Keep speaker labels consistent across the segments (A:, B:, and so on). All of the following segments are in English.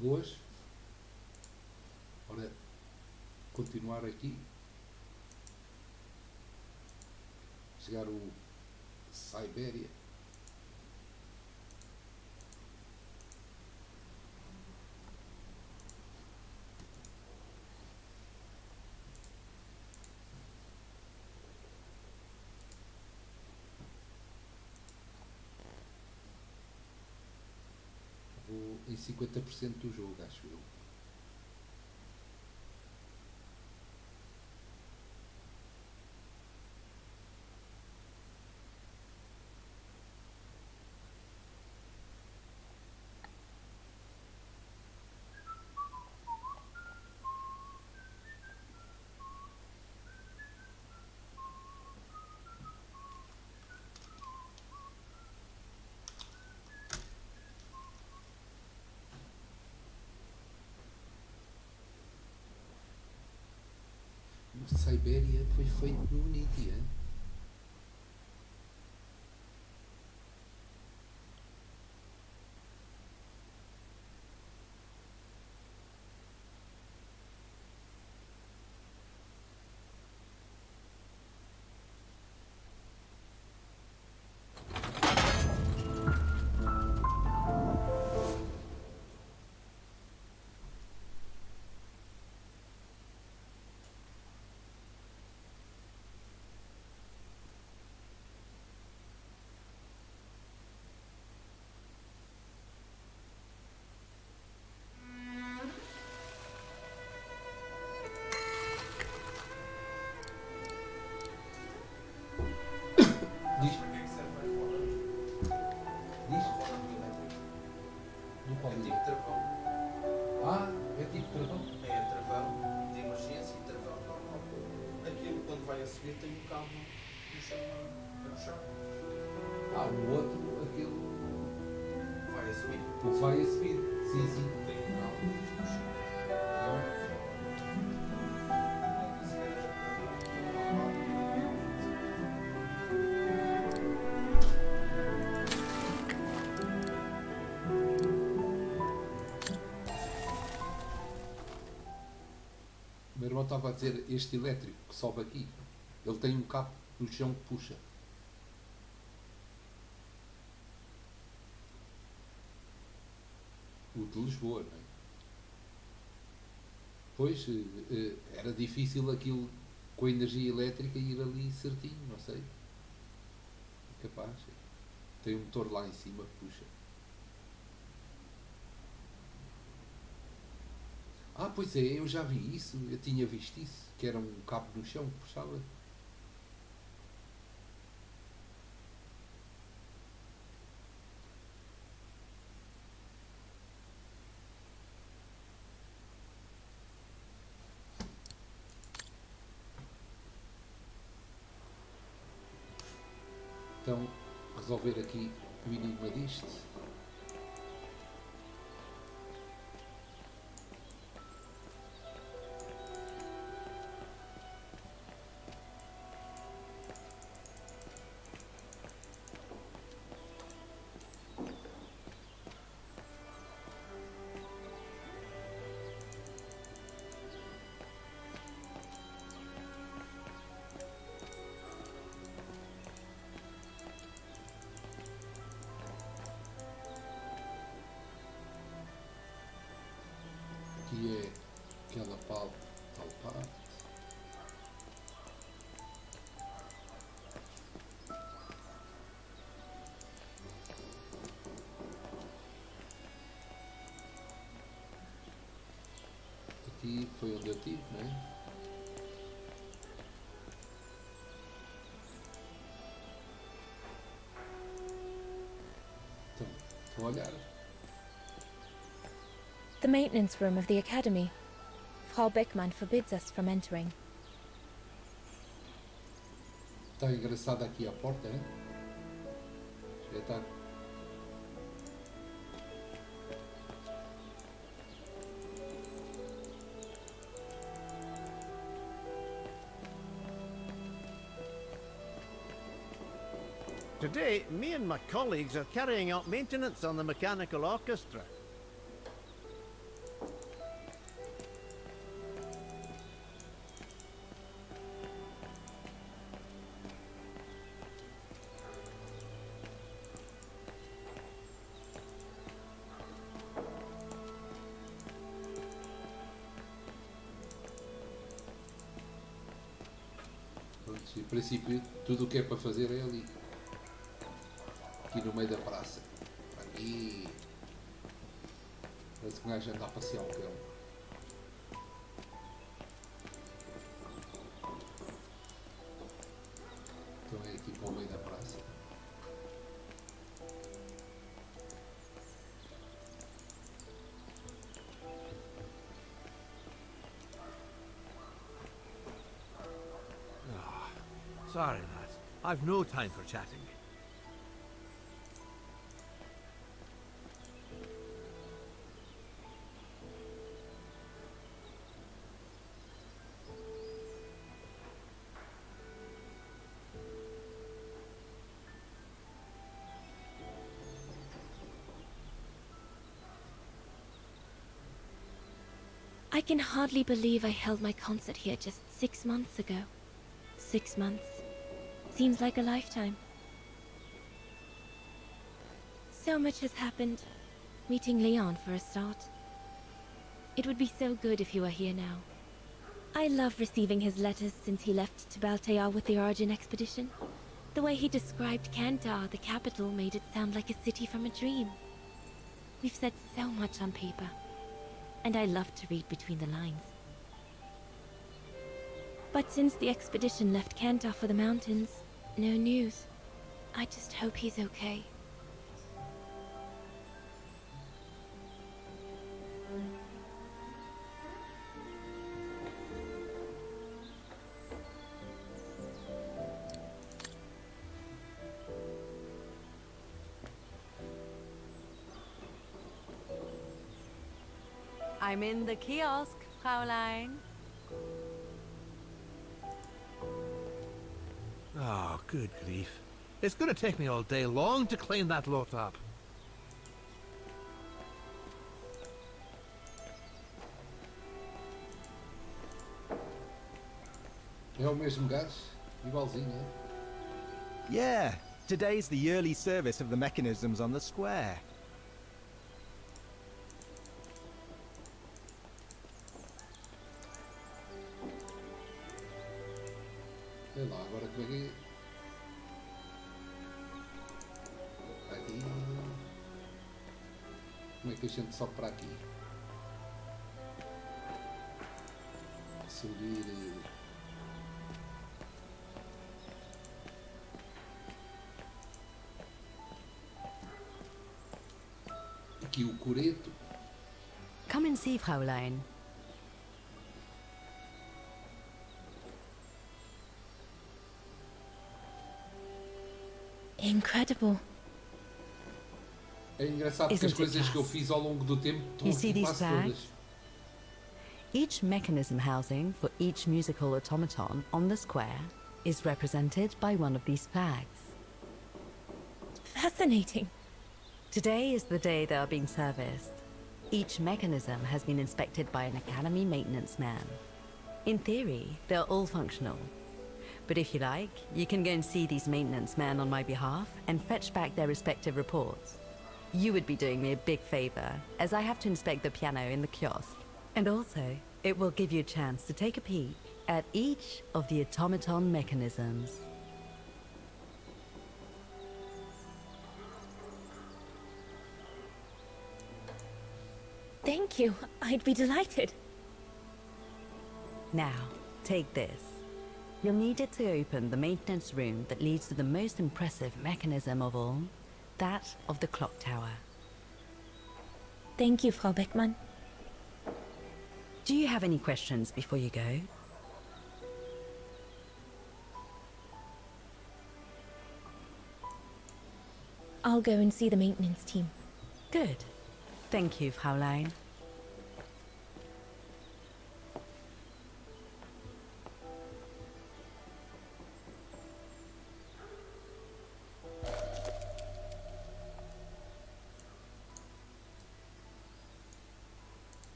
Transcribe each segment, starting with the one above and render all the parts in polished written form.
A: Boas. Ora, continuar aqui. Chegar o Syberia. Vou em 50% do jogo, acho eu. O Syberia foi feito no Unity, hein? Diz,
B: Para que é que serve a roda?
A: diz.
B: A roda do elétrico.
A: Do qual
B: É
A: diz?
B: tipo travão.
A: Ah, é tipo travão.
B: É travão de emergência e travão normal. Aquilo quando vai a subir tem um cabo no chão a puxar.
A: Ah, o outro, aquele.
B: Vai a subir.
A: O que vai a subir. Sim, sim.
B: Tem um cabo no chão. Isso é normal.
A: O meu irmão estava a dizer este elétrico que sobe aqui. Ele tem um cabo no chão que puxa. O de Lisboa, não é? Pois, era difícil aquilo com a energia elétrica ir ali certinho, não sei. É capaz. Tem um motor lá em cima que puxa. Ah, pois é, eu já vi isso, eu tinha visto isso, que era um cabo no chão que puxava. Então, resolver aqui o enigma disto. Que é aquela tal parte. Aqui foi onde eu estive, não é? Então, estou a olhar.
C: The maintenance room of the academy. Frau Beckmann forbids us from entering.
A: Está engraçada aqui a porta, hein? Já está.
D: Today, me and my colleagues are carrying out maintenance on the mechanical orchestra.
A: em princípio, tudo o que é para fazer é ali. Aqui no meio da praça. Aqui. Parece que um gajo anda a passear um cão. Então é aqui para o meio da praça.
D: Sorry, lad. I've no time for chatting.
C: I can hardly believe I held my concert here just 6 months ago. 6 months. Seems like a lifetime. So much has happened. Meeting Leon for a start. It would be so good if he were here now. I love receiving his letters since he left to Baltear with the Origin expedition. The way he described Kantar, the capital, made it sound like a city from a dream. We've said so much on paper, and I love to read between the lines. But since the expedition left Kantar for the mountains, no news. I just hope he's okay.
E: I'm in the kiosk, Fraulein.
D: Oh, good grief. It's going to take me all day long to clean that lot up.
A: É o mesmo gajo? Igualzinho, é?
F: Yeah, today's the yearly service of the mechanisms on the square.
A: Sei lá, agora como é que é? Aqui. Como é que a gente sobe para aqui? Subir. Aqui o coreto.
E: Come and see, Fraulein.
C: Incredible.
A: É engraçado que as
E: Isn't it
A: coisas que eu
E: just?
A: fiz ao longo do tempo estão
E: You see
A: aqui
E: these
A: quase
E: flags?
A: todas.
E: Each mechanism housing for each musical automaton on the square is represented by one of these flags.
C: Fascinating.
E: Today is the day they are being serviced. Each mechanism has been inspected by an Academy maintenance man. In theory, they're all functional. But if you like, you can go and see these maintenance men on my behalf and fetch back their respective reports. You would be doing me a big favor, as I have to inspect the piano in the kiosk. And also, it will give you a chance to take a peek at each of the automaton mechanisms.
C: Thank you. I'd be delighted.
E: Now, take this. You'll need it to open the maintenance room that leads to the most impressive mechanism of all, that of the clock tower.
C: Thank you, Frau Beckmann.
E: Do you have any questions before you go?
C: I'll go and see the maintenance team.
E: Good. Thank you, Fraulein.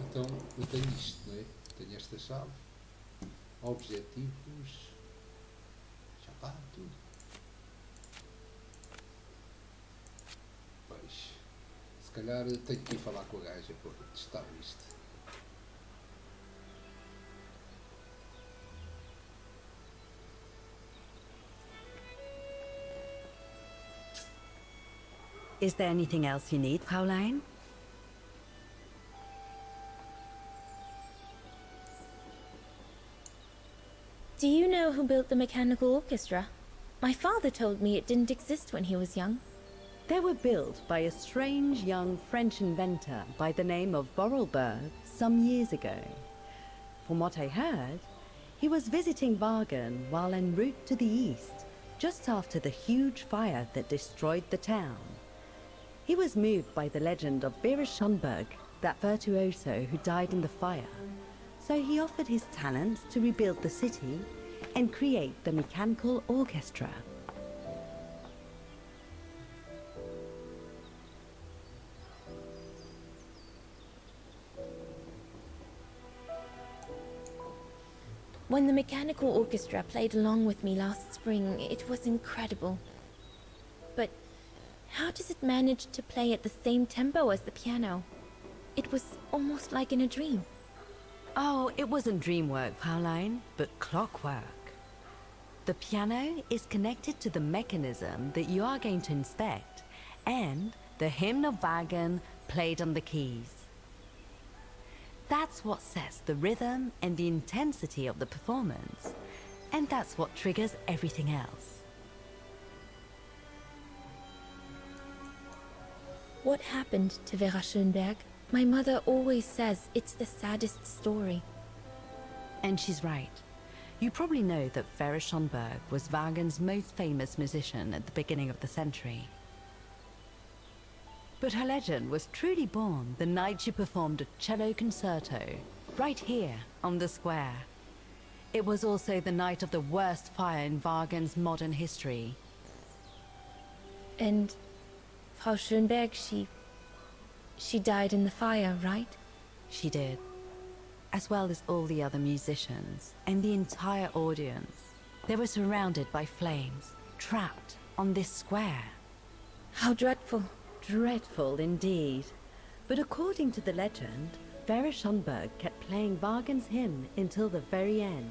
A: Então eu tenho isto, não é? Tenho esta chave. Objetivos. Já está tudo. Pois. Se calhar tenho que ir falar com a gaja para testar isto.
E: Is there anything else you need, Fraulein?
C: Do you know who built the mechanical orchestra? My father told me it didn't exist when he was young.
E: They were built by a strange young French inventor by the name of Borrelberg some years ago. From what I heard, he was visiting Wagen while en route to the east, just after the huge fire that destroyed the town. He was moved by the legend of Vera Schönberg, that virtuoso who died in the fire. So he offered his talents to rebuild the city and create the mechanical orchestra.
C: When the mechanical orchestra played along with me last spring, it was incredible. But how does it manage to play at the same tempo as the piano? It was almost like in a dream.
E: Oh, it wasn't dream work, Fraulein, but clockwork. The piano is connected to the mechanism that you are going to inspect, and the hymn of Wagen played on the keys. That's what sets the rhythm and the intensity of the performance, and that's what triggers everything else.
C: What happened to Vera Schönberg? My mother always says it's the saddest story.
E: And she's right. You probably know that Vera Schönberg was Wagen's most famous musician at the beginning of the century. But her legend was truly born the night she performed a cello concerto, right here on the square. It was also the night of the worst fire in Wagen's modern history.
C: And Frau Schönberg, she died in the fire, right?
E: She did, as well as all the other musicians and the entire audience. They were surrounded by flames, trapped on this square.
C: How dreadful.
E: Dreadful indeed. But according to the legend, Vera Schönberg kept playing Wagen's hymn until the very end.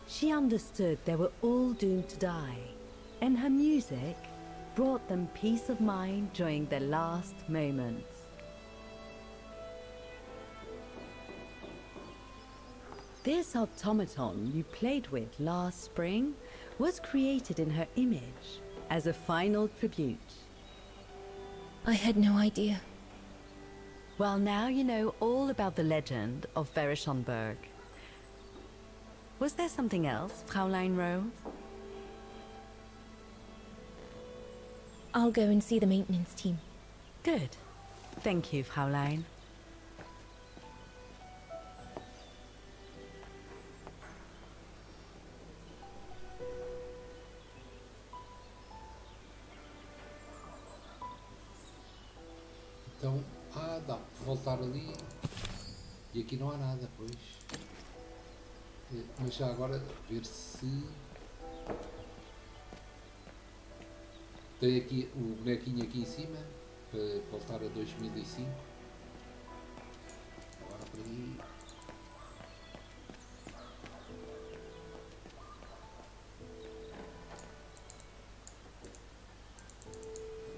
E: She understood they were all doomed to die, and her music brought them peace of mind during their last moments. This automaton you played with last spring was created in her image as a final tribute.
C: I had no idea.
E: Well, now you know all about the legend of Vera Schönberg. Was there something else, Fraulein Rose?
C: I'll go and see the maintenance team.
E: Good. Thank you, Fraulein.
A: Então, dá para voltar ali e aqui não há nada, pois. Mas já agora ver se tem aqui o bonequinho aqui em cima para voltar a 2005. Agora para aí.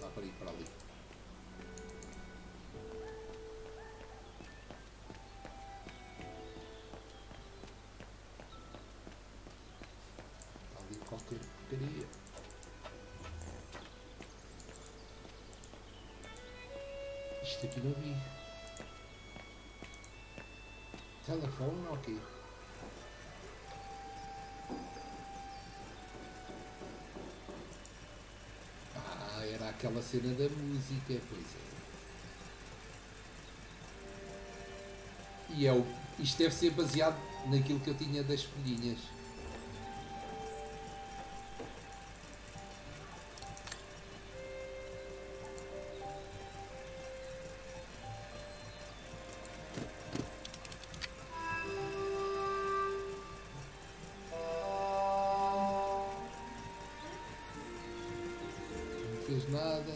A: Dá para ir para ali. Qualquer porcaria. Isto aqui não vi. Telefone ou quê? Era aquela cena da música, pois é. E isto deve ser baseado naquilo que eu tinha das folhinhas. Fez nada.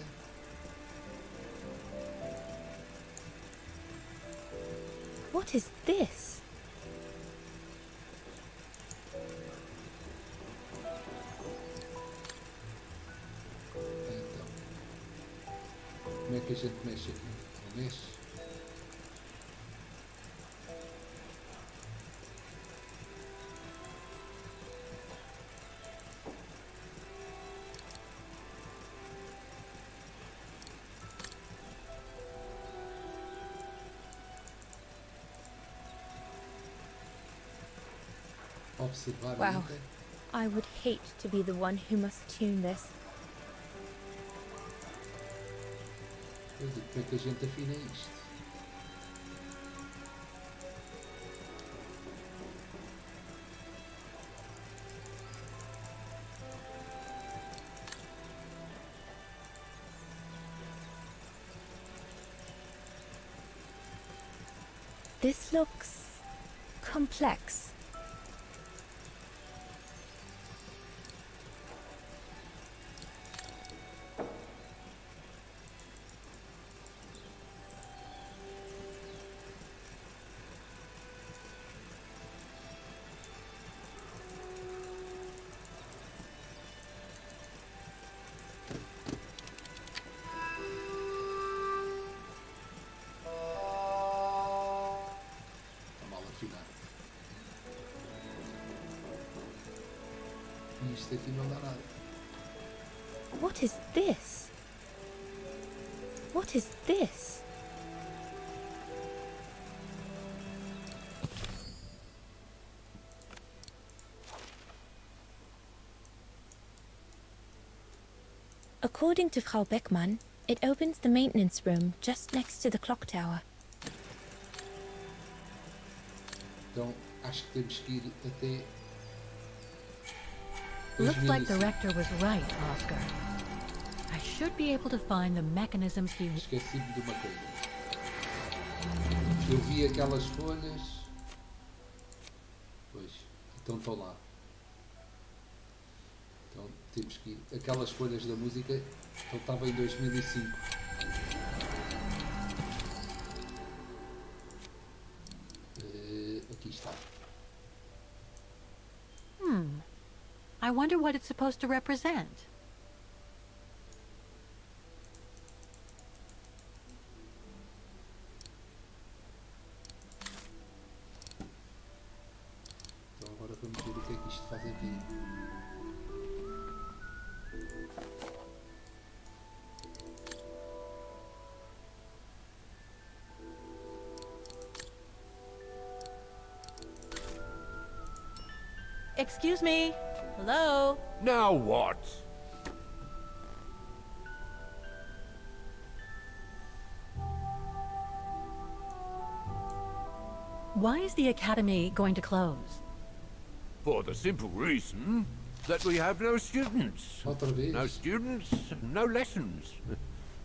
C: What is this?
A: Então. que a gente mexe aqui? Não mexe? Observar
C: Wow.
A: ainda.
C: I would hate to be the one who must tune this.
A: Pois, e como é que a gente afina isto?
C: This looks complex.
A: Está mal afinado. E isto aqui não dá nada.
C: What is this? What is this? According to Frau Beckmann, it opens the maintenance room just next to the clock tower.
A: Então acho que temos que ir até.
G: Looks like the
A: 2005.
G: rector was right, Oscar. I should be able to find the mechanisms he...
A: Esqueci-me de uma coisa. Eu vi aquelas folhas. Pois, então estão lá. Então temos que ir. Aquelas folhas da música, então estava em 2005. Aqui está.
G: I wonder what it's supposed to represent.
A: Então agora vamos ver o que é que isto faz aqui.
G: Excuse me? Hello?
H: Now what?
G: Why is the academy going to close?
H: For the simple reason that we have no students.
A: Outra vez.
H: No students, no lessons.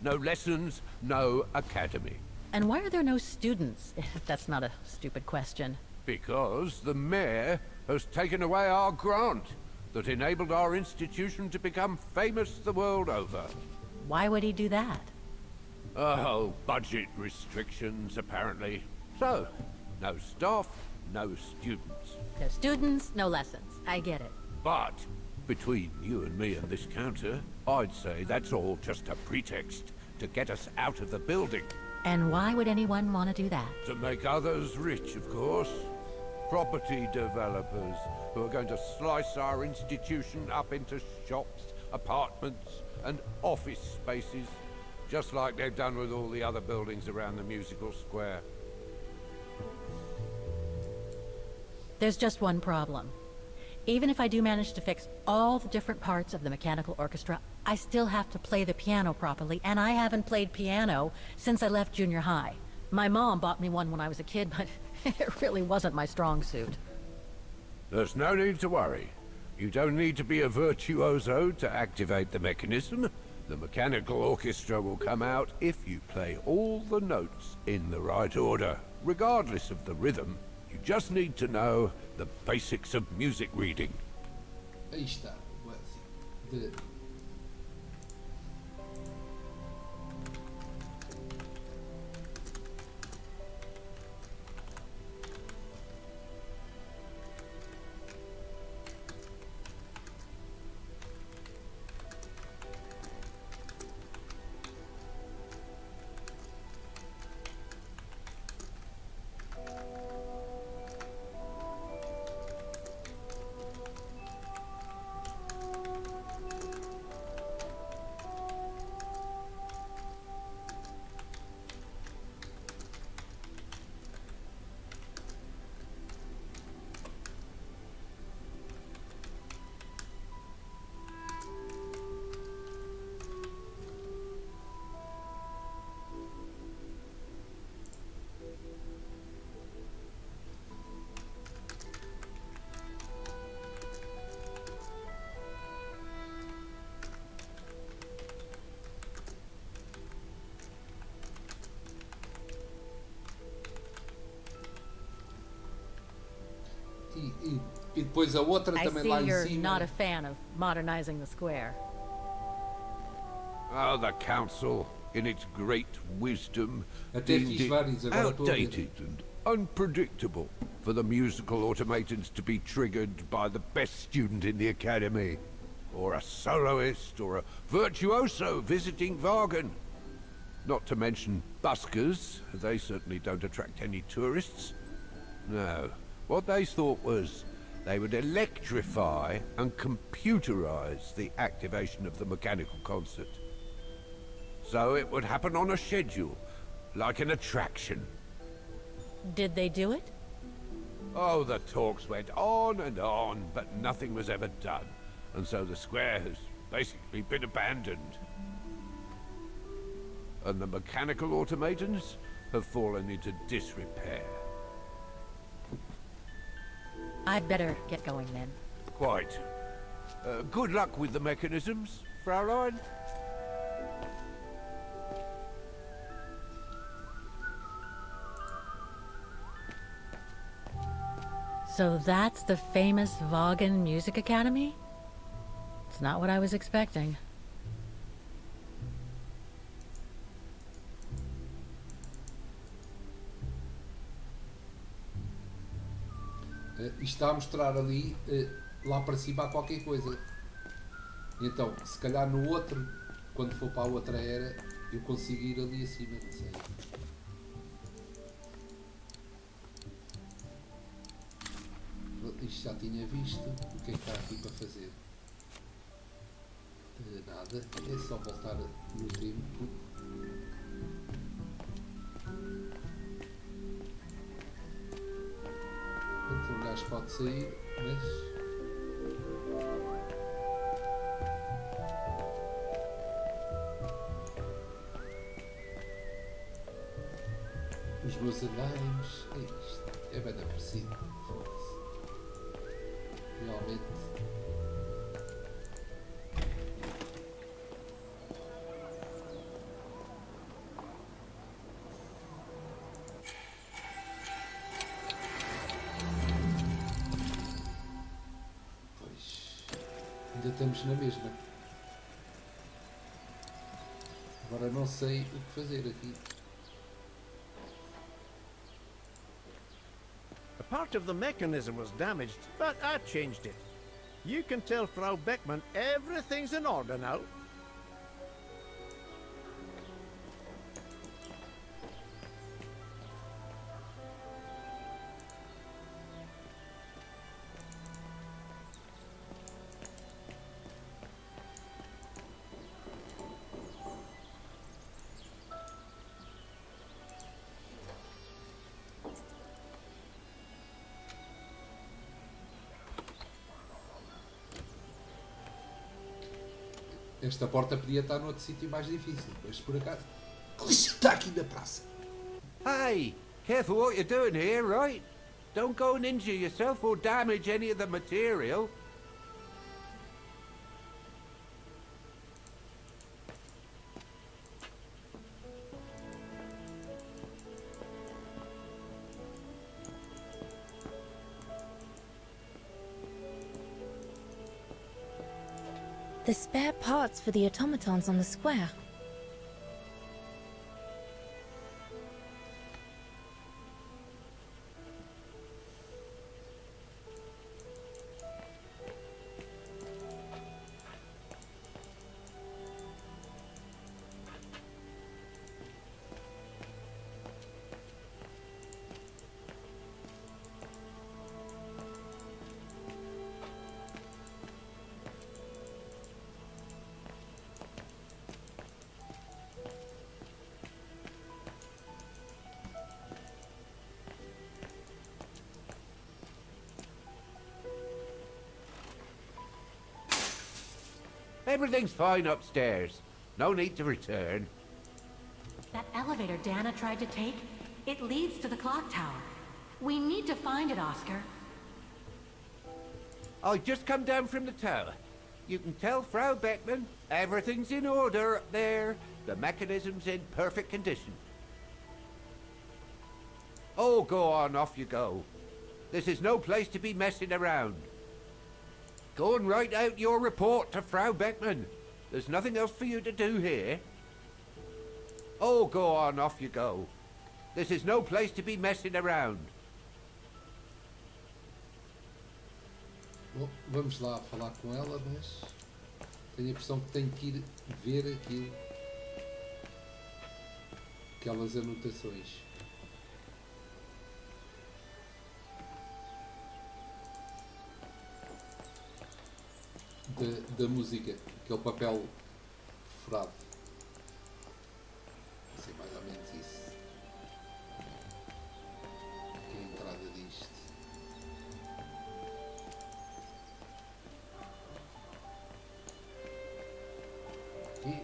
H: No lessons, no academy.
G: And why are there no students? That's not a stupid question.
H: Because the mayor has taken away our grant that enabled our institution to become famous the world over.
G: Why would he do that?
H: Oh, budget restrictions, apparently. So, no staff, no students.
G: No students, no lessons. I get it.
H: But, between you and me and this counter, I'd say that's all just a pretext to get us out of the building.
G: And why would anyone want to do that?
H: To make others rich, of course. Property developers who are going to slice our institution up into shops, apartments, and office spaces, just like they've done with all the other buildings around the musical square.
G: There's just one problem. Even if I do manage to fix all the different parts of the mechanical orchestra, I still have to play the piano properly, and I haven't played piano since I left junior high. My mom bought me one when I was a kid, but it really wasn't my strong suit.
H: There's no need to worry. You don't need to be a virtuoso to activate the mechanism. The mechanical orchestra will come out if you play all the notes in the right order, regardless of the rhythm. You just need to know the basics of music reading.
A: Aí está. De... E depois a outra
G: I
A: também
G: see
A: lá em
G: you're
A: cima.
G: not a fan of modernizing the square.
H: Oh, the council, in its great wisdom,
A: Até
H: deemed
A: fiz
H: it
A: vários, agora estou a ver.
H: outdated and unpredictable for the musical automatons to be triggered by the best student in the academy, or a soloist, or a virtuoso visiting Vargan. Not to mention buskers, they certainly don't attract any tourists. No, what they thought was they would electrify and computerize the activation of the mechanical concert. So it would happen on a schedule, like an attraction.
G: Did they do it?
H: Oh, the talks went on, but nothing was ever done. And so the square has basically been abandoned. And the mechanical automatons have fallen into disrepair.
G: I'd better get going then.
H: Quite. Good luck with the mechanisms, Fraulein.
G: So that's the famous Vaughan Music Academy? It's not what I was expecting.
A: Isto está a mostrar ali, lá para cima há qualquer coisa. Então, se calhar no outro, quando for para a outra era, eu consigo ir ali acima, não sei. Isto já tinha visto. O que é que está aqui para fazer? Nada. É só voltar no tempo. Portanto, um gajo pode sair, mas... Os meus andaimes... É isto. É bem parecido. Foda-se. Realmente... Ainda estamos na mesma. Agora não sei o que fazer aqui.
D: A part of the mechanism was damaged, but I changed it. You can tell Frau Beckmann everything's in order now.
A: Esta porta podia estar noutro sítio mais difícil, mas por acaso está aqui na praça.
H: Hey, careful what you're doing here, right? Don't go and injure yourself or damage any of the material.
C: The spare parts for the automatons on the square.
H: Everything's fine upstairs. No need to return.
I: That elevator Dana tried to take, it leads to the clock tower. We need to find it, Oscar.
H: I just come down from the tower. You can tell Frau Beckmann everything's in order up there. The mechanism's in perfect condition. Oh, go on, off you go. This is no place to be messing around. Go and write out your report to Frau Beckman. There's nothing else for you to do here. Oh, go on, off you go. This is no place to be messing around.
A: Bom, vamos lá falar com ela, mas tenho a impressão que tenho que ir ver aquilo. Aquelas anotações. Da música, aquele papel furado. Não sei mais ou menos isso. Que é a entrada disto. Aqui.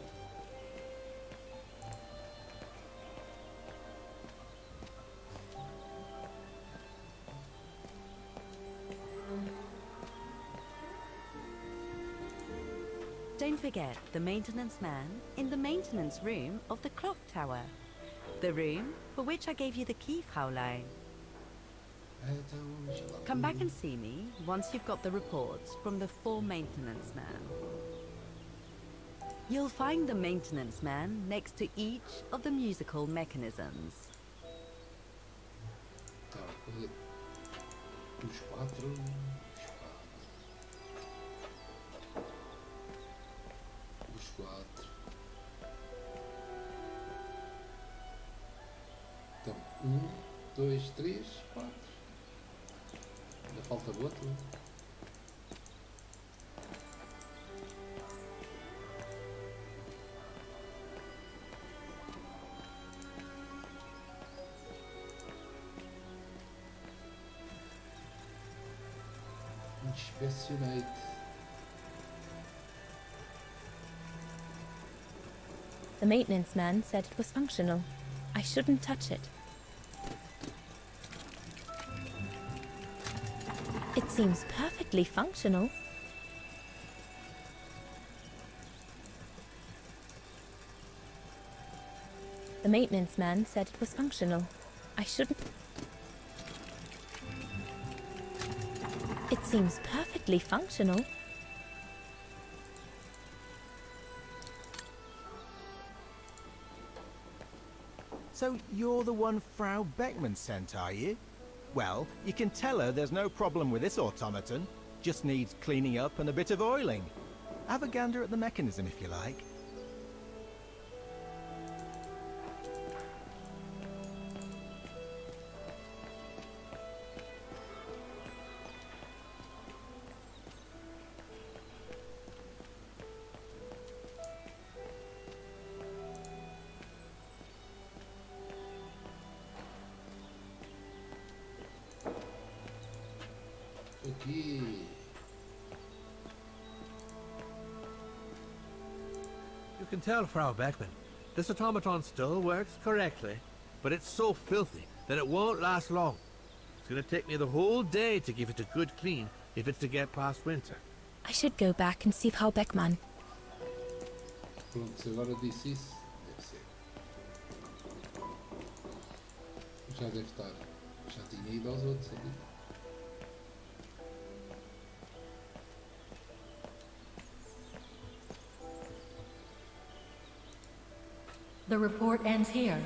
E: Don't forget the maintenance man in the maintenance room of the clock tower. The room for which I gave you the key, Fraulein. Come back and see me once you've got the reports from the 4 maintenance men. You'll find the maintenance man next to each of the musical mechanisms.
A: Os 4. Os 4. Então, 1, 2, 3, 4. Ainda falta o outro. Inspecionate.
C: The maintenance man said it was functional. I shouldn't touch it. It seems perfectly functional. The maintenance man said it was functional. I shouldn't... It seems perfectly functional.
F: So you're the one Frau Beckman sent, are you? Well, you can tell her there's no problem with this automaton. Just needs cleaning up and a bit of oiling. Have a gander at the mechanism if you like.
A: Aqui.
J: You can tell, Frau Beckman, this automaton still works correctly, but it's so filthy that it won't last long. It's going to take me the whole day to give it a good clean if it's to get past winter.
C: I should go back and see Frau Beckmann.
A: Pronto, se agora disse isso, deve ser. Já deve estar. Já tinha ido aos outros ali.
I: The report ends here.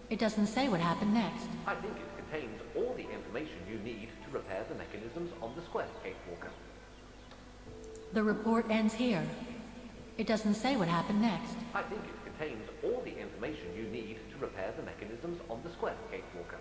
I: It doesn't say what happened next.
K: I think it contains all the information you need to repair the mechanisms on the square, Kate Walker.
I: The report ends here. It doesn't say what happened next.
K: I think it contains all the information you need to repair the mechanisms on the square, Kate Walker.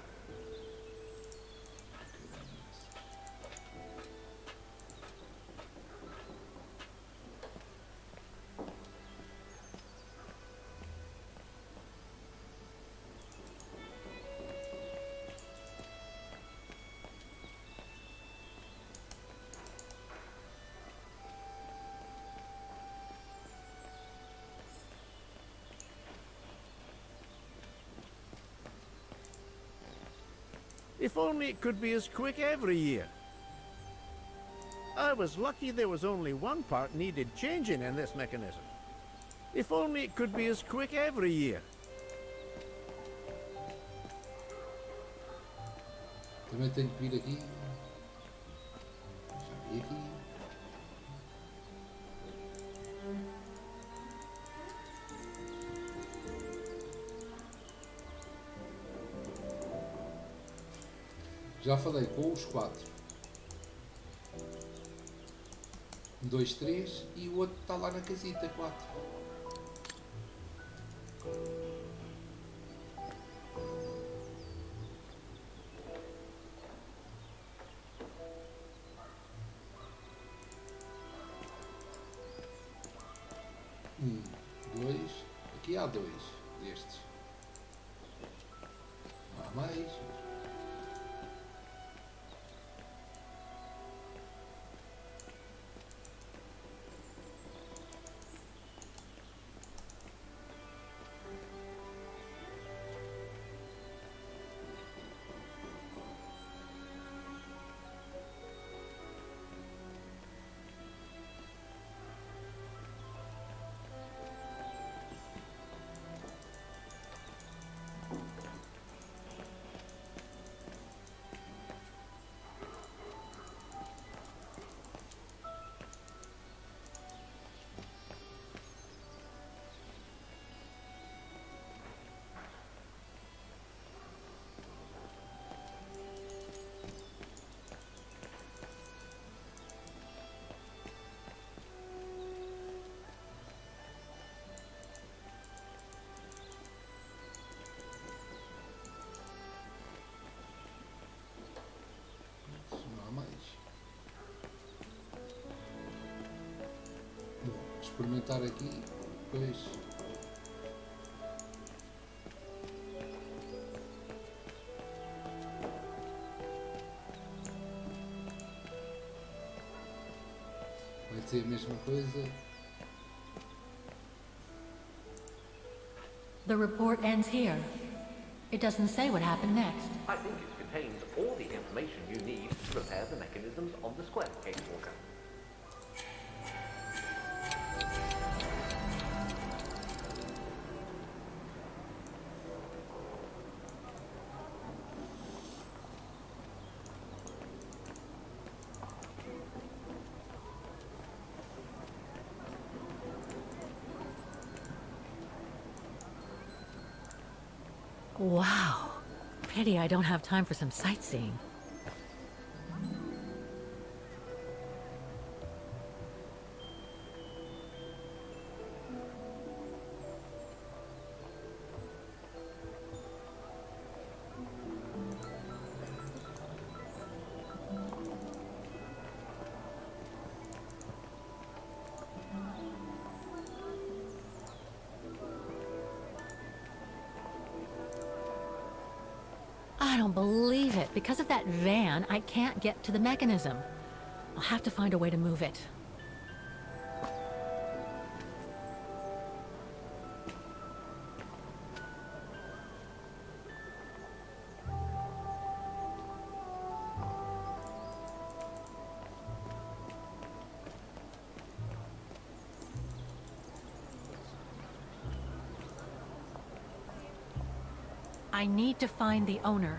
D: If only it could be as quick every year. I was lucky there was only one part needed changing in this mechanism. If only it could be as quick every year.
A: Também tenho que vir aqui. Já vi aqui. Já falei com os 4. 2, 3 e o outro está lá na casita, 4. Dois. Aqui há 2 destes. Não há mais. Experimentar aqui, depois vai ser a mesma coisa.
I: The report ends here. It doesn't say what happened next.
K: I think it contains all the information you need to repair the mechanisms on the square, Casewalker.
G: Wow. Pity I don't have time for some sightseeing. I don't believe it. Because of that van, I can't get to the mechanism. I'll have to find a way to move it. I need to find the owner.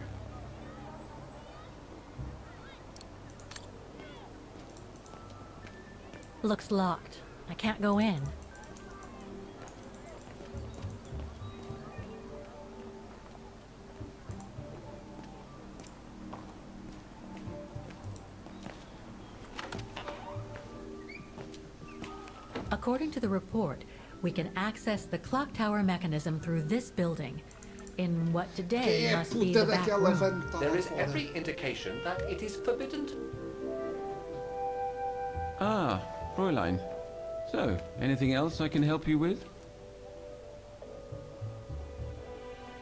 G: Looks locked. I can't go in. According to the report, we can access the clock tower mechanism through this building. In what today must be the back room.
K: There is every indication that it is forbidden to...
L: Ah, Fräulein. So, anything else I can help you with?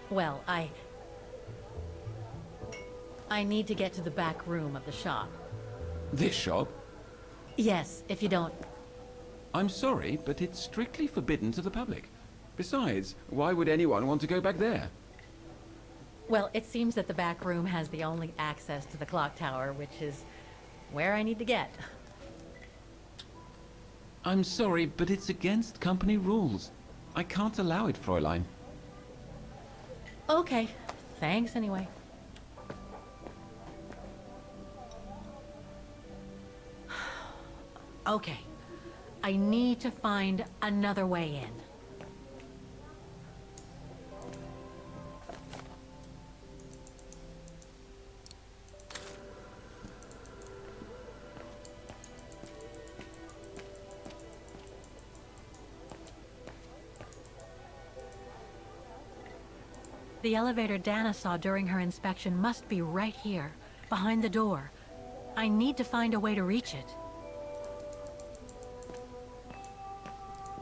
G: Well, I need to get to the back room of the shop.
L: This shop?
G: Yes, if you don't...
L: I'm sorry, but it's strictly forbidden to the public. Besides, why would anyone want to go back there?
G: Well, it seems that the back room has the only access to the clock tower, which is where I need to get.
L: I'm sorry, but it's against company rules. I can't allow it, Fräulein.
G: Okay, thanks anyway.
I: Okay. I need to find another way in. The elevator Dana saw during her inspection must be right here, behind the door. I need to find a way to reach it.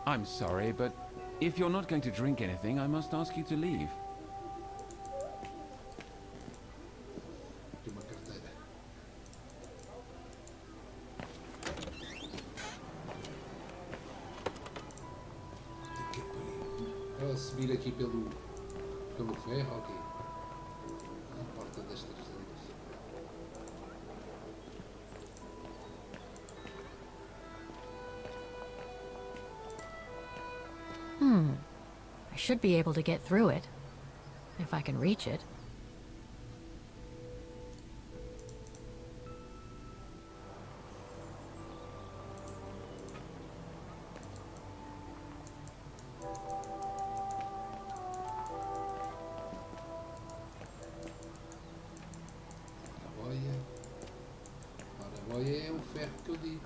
L: I'm sorry, but if you're not going to drink anything, I must ask you to leave.
A: De uma carteira. Puta que pariu. A subir aqui pelo ferro, ok. A porta das traseiras.
I: I should be able to get through it, if I can reach it.
A: Claraboia é o ferro que eu digo.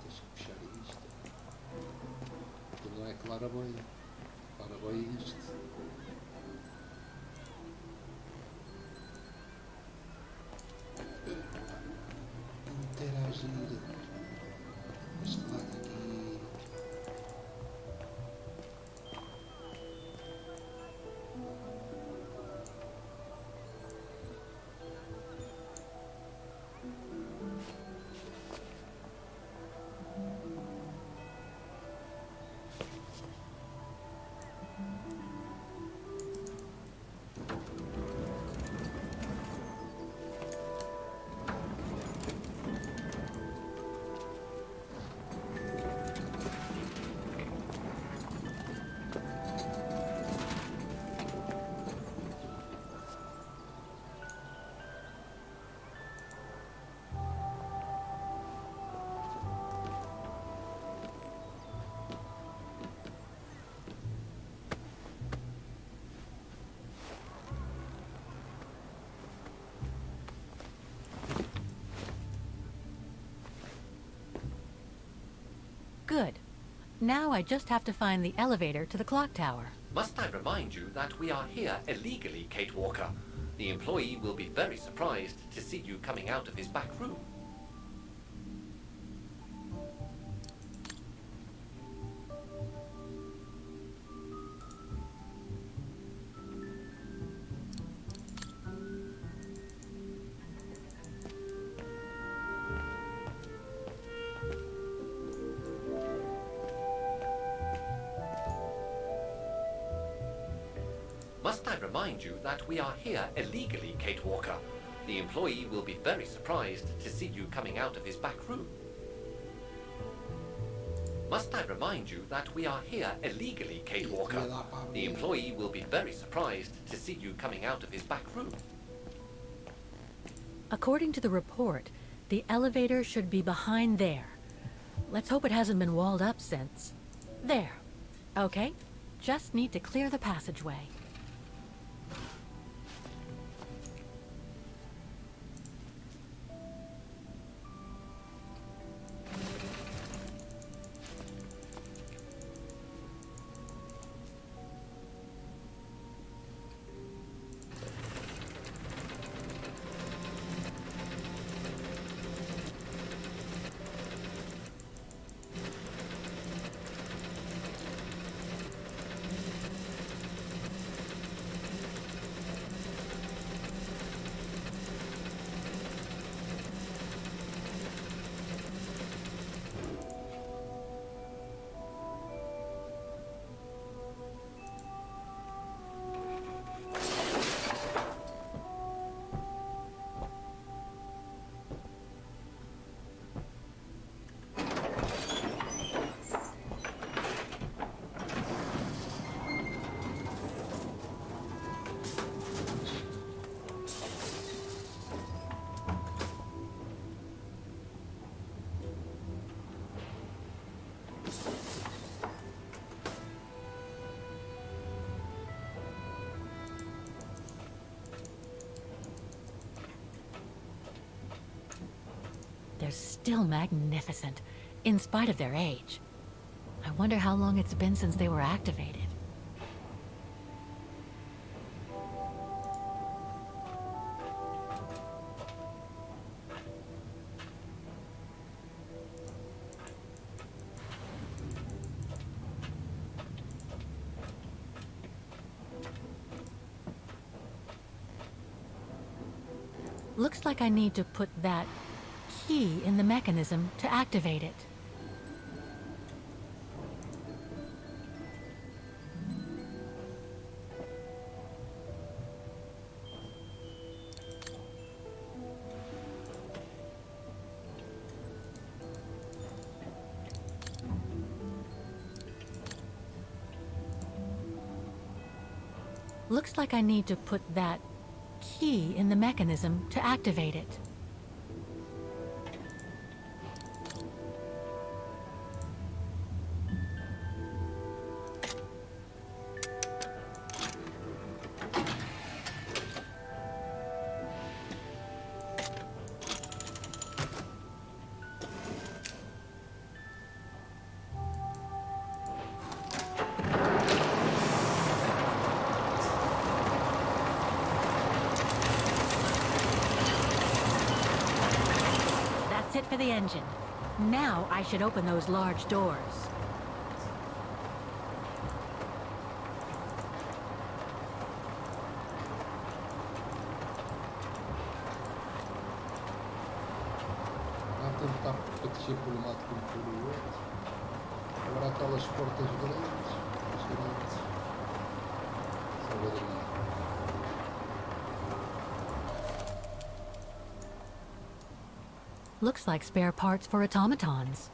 A: Tens que puxar isto. Isto não é claraboia. Claraboia é isto. Interagir. Este lado aqui.
I: Good. Now I just have to find the elevator to the clock tower.
K: Must I remind you that we are here illegally, Kate Walker? The employee will be very surprised to see you coming out of his back room. Must I remind you that we are here illegally, Kate Walker? The employee will be very surprised to see you coming out of his back room. Must I remind you that we are here illegally, Kate Walker? The employee will be very surprised to see you coming out of his back room.
I: According to the report, the elevator should be behind there. Let's hope it hasn't been walled up since. There. Okay. Just need to clear the passageway. they're still magnificent, in spite of their age. I wonder how long it's been since they were activated. Looks like I need to put that key in the mechanism to activate it. Looks like I need to put that key in the mechanism to activate it. It for the engine. Now I should open those large doors.
A: Há tanto para descer por um lado como por o outro. Agora aquelas portas grandes, sabedoria.
I: Looks like spare parts for automatons.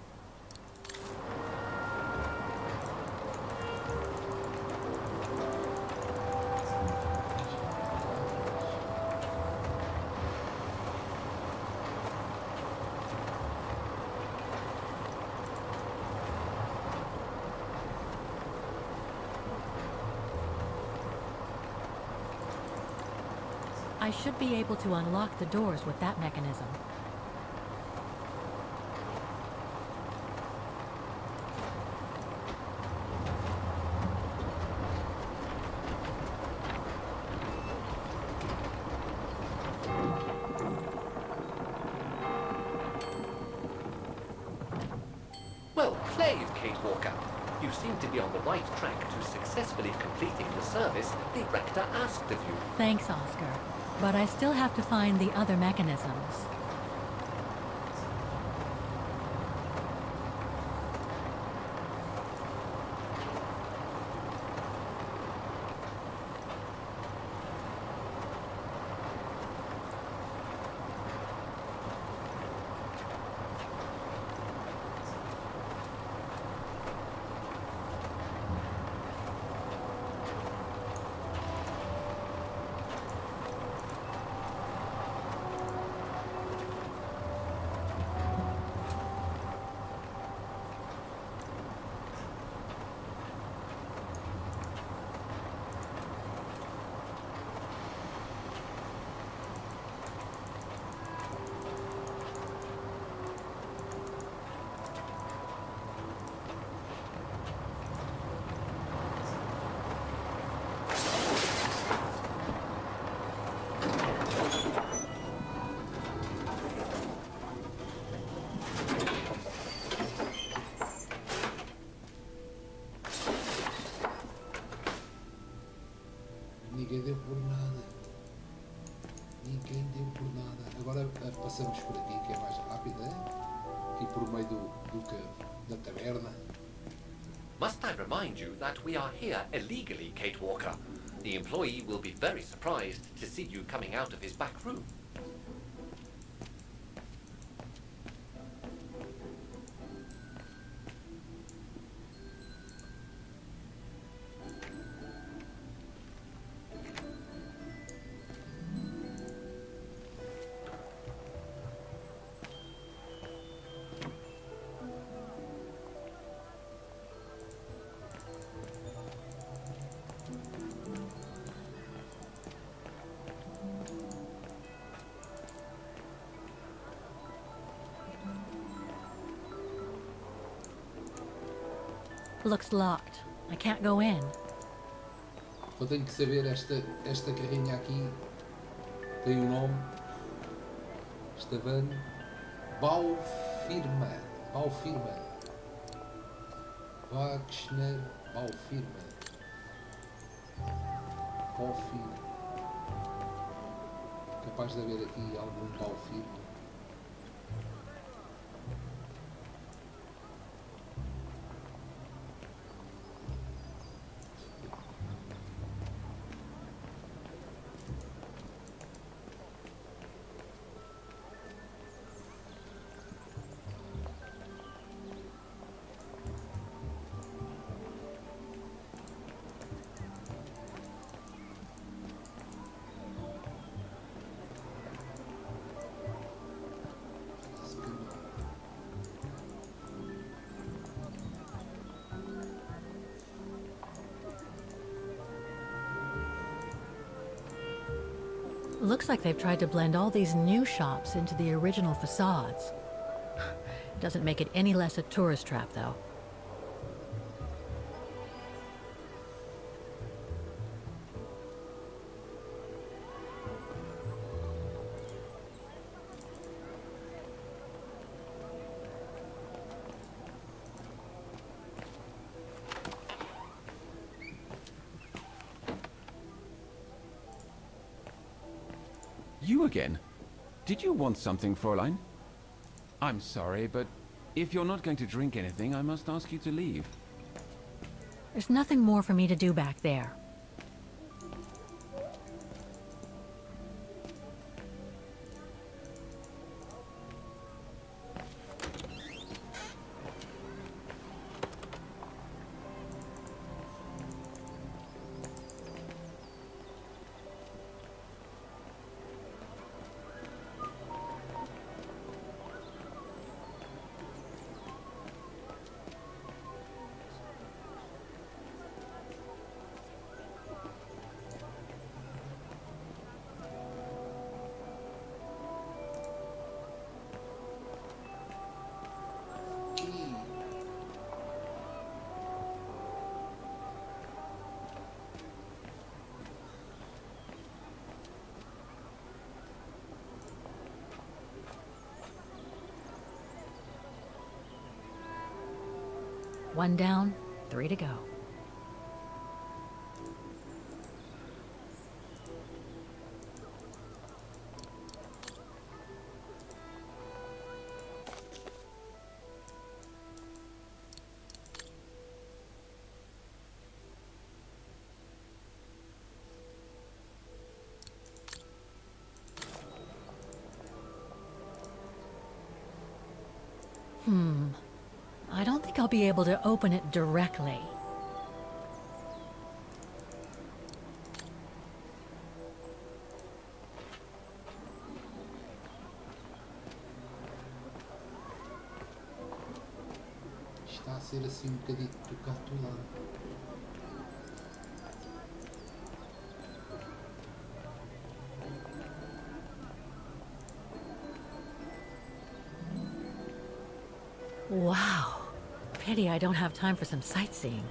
I: I should be able to unlock the doors with that mechanism.
K: Well played, Kate Walker. You seem to be on the right track to successfully completing the service the Rector asked of you.
I: Thanks, Oscar. But I still have to find the other mechanisms.
A: Ninguém deu por nada. Ninguém deu por nada. Agora passamos por aqui, que é mais rápido, é? Aqui por meio da taberna.
K: Must I remind you that we are here illegally, Kate Walker? The employee will be very surprised to see you coming out of his back room.
I: Looks locked. I can't go in.
A: Eu tenho que saber, esta carrinha aqui tem um nome. Esta van. Baufirma. Wagner Baufirma. Capaz de haver aqui algum Baufirma.
I: Looks like they've tried to blend all these new shops into the original facades. Doesn't make it any less a tourist trap, though.
L: You again? Did you want something, Fräulein? I'm sorry, but if you're not going to drink anything, I must ask you to leave.
I: There's nothing more for me to do back there. One down, 3 to go. I don't think I'll be able to open it directly.
A: Está a ser assim bocadito calculado.
I: Wow. Pity I don't have time for some sightseeing.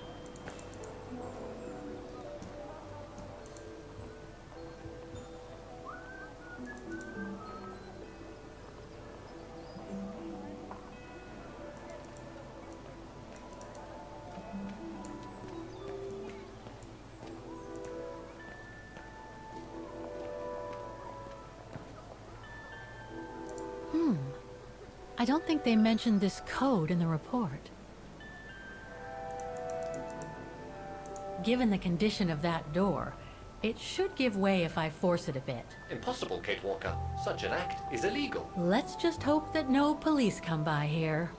I: I don't think they mentioned this code in the report. Given the condition of that door, it should give way if I force it a bit.
K: Impossible, Kate Walker. Such an act is illegal.
I: Let's just hope that no police come by here.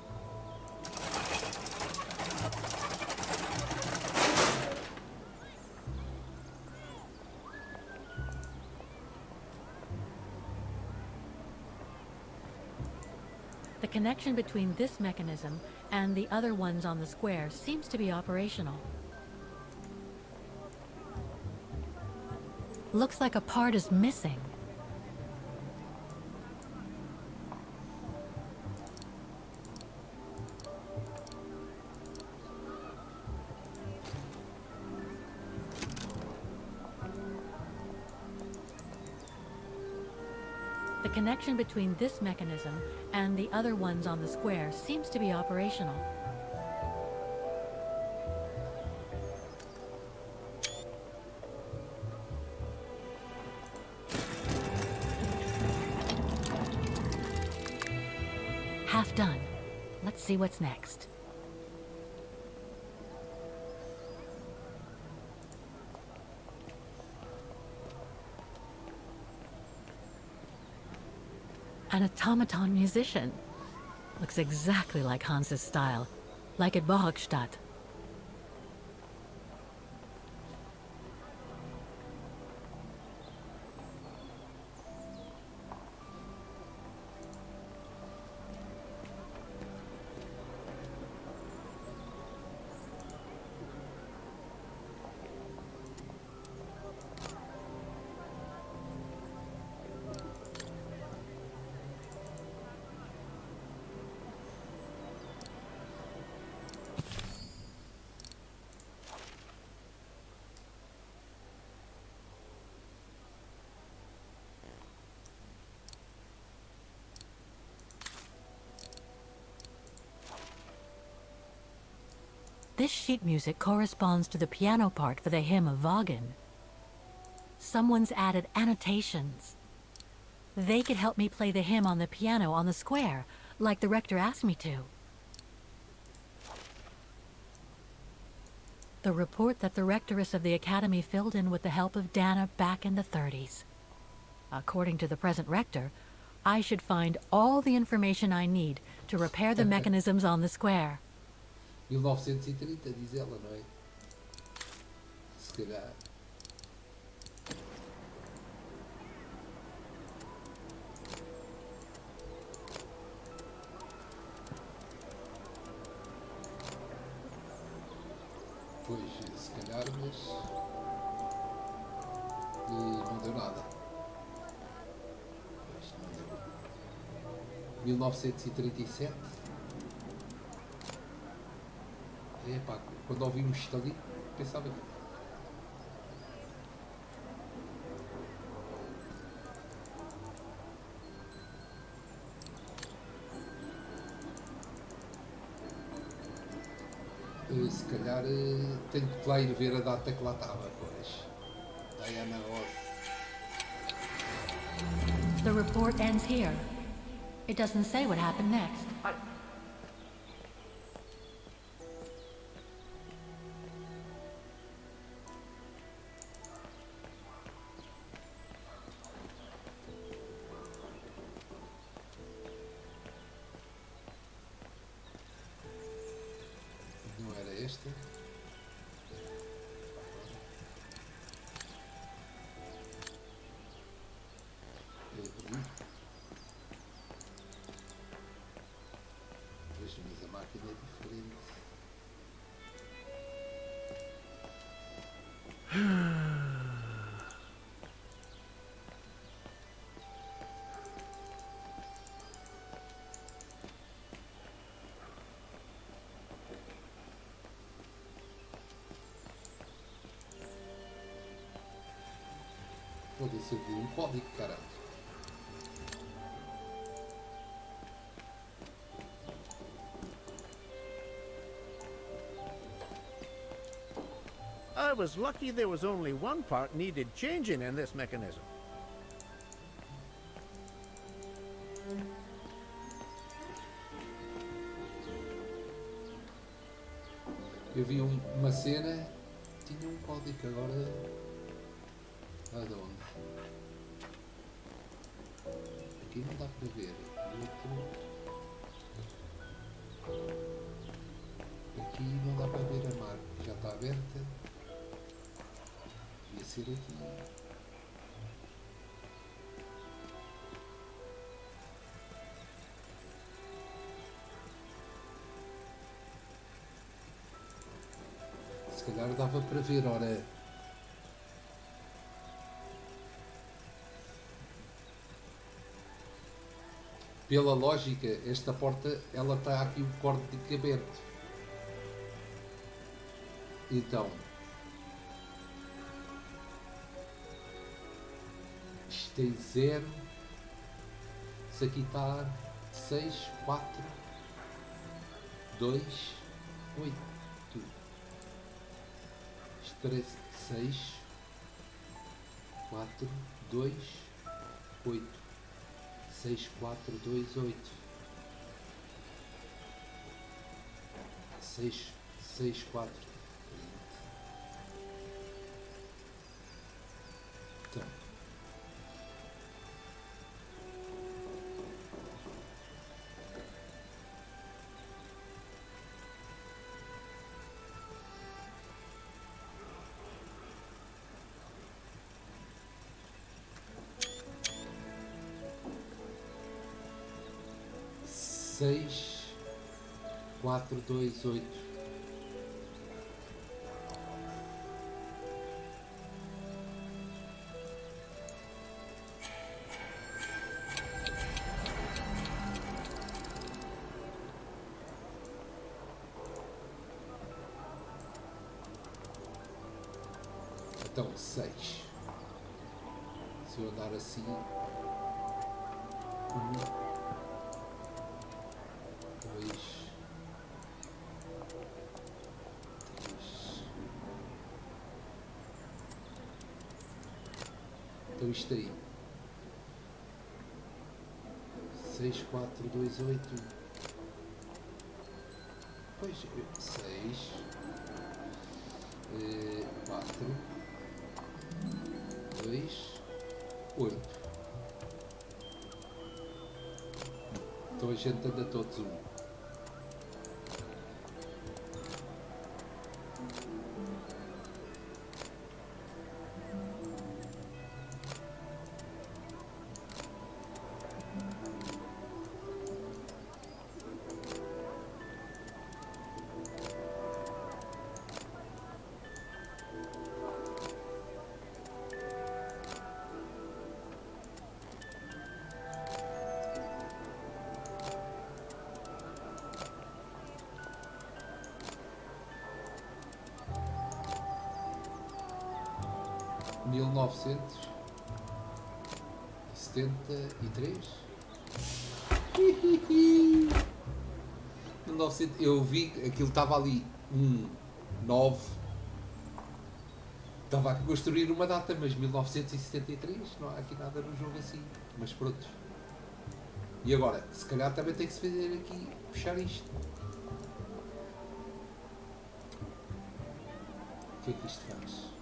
I: The connection between this mechanism and the other ones on the square seems to be operational. Looks like a part is missing. The connection between this mechanism and the other ones on the square seems to be operational. Half done. Let's see what's next. An automaton musician. Looks exactly like Hans's style, like at Bohogstadt. This sheet music corresponds to the piano part for the hymn of Vaughan. Someone's added annotations. They could help me play the hymn on the piano on the square, like the rector asked me to. The report that the rectoress of the academy filled in with the help of Dana back in the 30s. According to the present rector, I should find all the information I need to repair the mechanisms on the square.
A: 1930, diz ela, não é? Se calhar. Pois, se calhar, mas não deu nada. Pois, não deu. 1937. Epá, quando ouvi um estalido, pensava que... se calhar tenho que lá ir ver a data que lá estava, pois. Diana Ross.
I: The report ends here. It doesn't say what happened next.
A: Não era esta. Pois, mas a máquina é diferente. Pode ser um código, caralho.
D: I was lucky there was only one part needed changing in this mechanism.
A: Eu vi uma cena, tinha um código, agora... Aonde? Aqui não dá para ver. Aqui não dá para ver a marca, já está aberta. Devia ser aqui. Se calhar dava para ver, ora. Pela lógica, esta porta, ela está aqui um código aberto. Então, isto tem 0, Isto aqui está 6, 4, 2, 8. Isto parece 6, 4, 2, 8. 6, 4, 2, 8. 6, 4. Então. Seis, 4, 2, 8. Então, 6. Se eu andar assim, 1, 2, 3. Então isto aí. 6, 4, 2, 8. Pois, 6, 4, 2, 8. Então a gente anda todos 1. Mil novecentos e 1900, eu vi aquilo estava ali 9. Estava a construir uma data, mas 1973 não há aqui nada no jogo assim. Mas pronto. E agora, se calhar também tem que se fazer aqui, puxar isto. O que é que isto faz?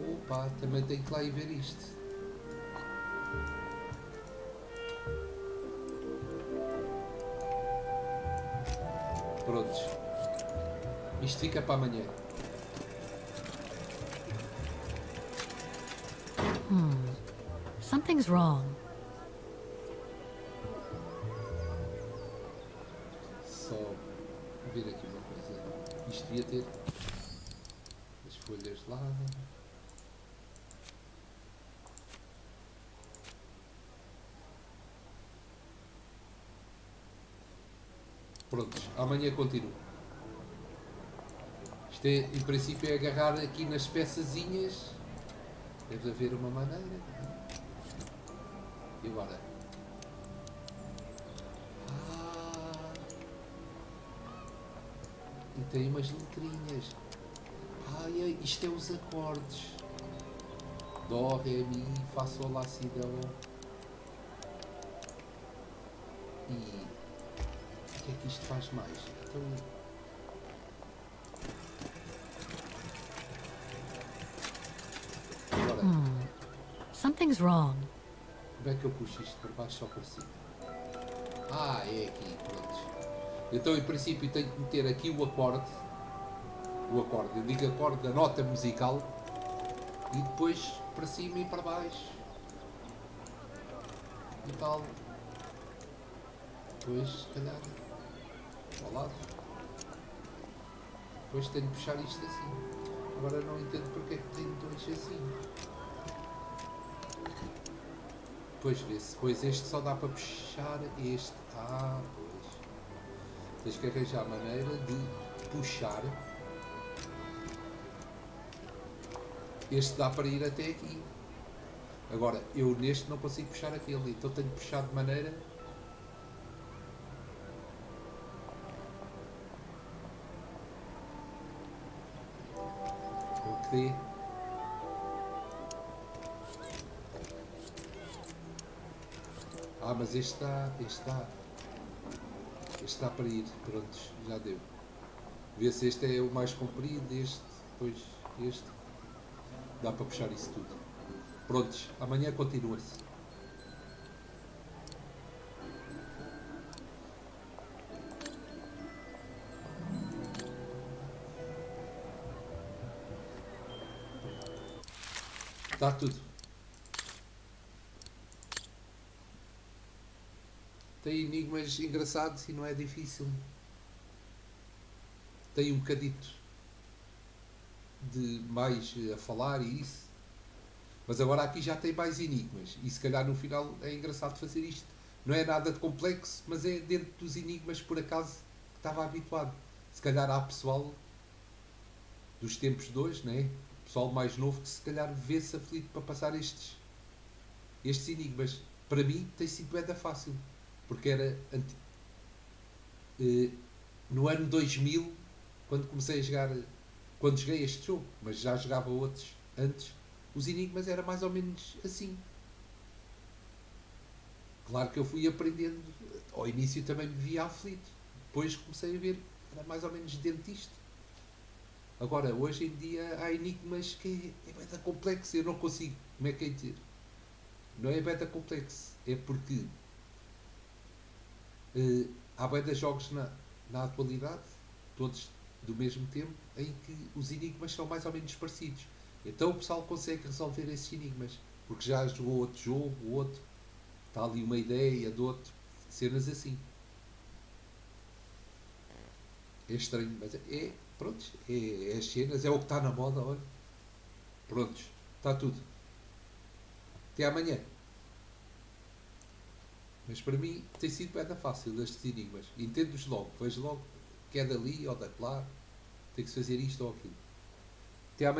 A: Opa, também tenho que lá ir ver isto. Prontos. Isto fica para amanhã.
I: Something's wrong.
A: Só ver aqui uma coisa. Isto devia ter as folhas lá. Prontos, amanhã continuo. Isto é, em princípio, é agarrar aqui nas peçazinhas. Deve haver uma maneira. E agora? E tem umas letrinhas. Ai, isto é os acordes. Dó, ré, mi, fá, sol, lá, si, dó. E o que é que isto faz mais? Então, agora,
I: Something's wrong.
A: como é que eu puxo isto para baixo ou para cima? Ah, é aqui, pronto. Então, em princípio, tenho que meter aqui o acorde. Eu digo acorde da nota musical. E depois para cima e para baixo. E tal. Depois, se calhar, ao lado. Depois tenho que puxar isto assim. Agora não entendo porque é que tenho dois assim. Depois vê-se. Depois este só dá para puxar este. Ah, pois. Tens que arranjar a maneira de puxar. Este dá para ir até aqui. Agora, eu neste não consigo puxar aquele, então tenho que puxar de maneira... com que dê. Ah, mas este está para ir, pronto, já deu. Vê se este é o mais comprido, este, depois este. Dá para puxar isso tudo. Prontos, amanhã continua-se. Está tudo. Tem enigmas engraçados e não é difícil. Tem um bocadito de mais a falar e isso. Mas agora aqui já tem mais enigmas. E se calhar no final é engraçado fazer isto. Não é nada de complexo, mas é dentro dos enigmas por acaso que estava habituado. Se calhar há pessoal dos tempos de hoje, né? Pessoal mais novo que se calhar vê-se aflito para passar estes enigmas. Para mim tem sido bem fácil. Porque era no ano 2000, quando comecei a jogar, quando joguei este jogo, mas já jogava outros antes, os enigmas eram mais ou menos assim. Claro que eu fui aprendendo, ao início também me via aflito, depois comecei a ver, era mais ou menos dentro disto. Agora, hoje em dia há enigmas que é bem complexo, eu não consigo, como é que é dizer? Não é bem complexo, é porque há bem de jogos na atualidade, todos do mesmo tempo, em que os enigmas são mais ou menos parecidos. Então o pessoal consegue resolver esses enigmas, porque já jogou outro jogo, o outro, está ali uma ideia de outro, cenas assim. É estranho, mas pronto, é as cenas, é o que está na moda, olha. Prontos, está tudo. Até amanhã. Mas para mim tem sido bem fácil estes enigmas. Entendo-os logo, vejo logo que é dali ou daquela, tem que se fazer isto ou aquilo.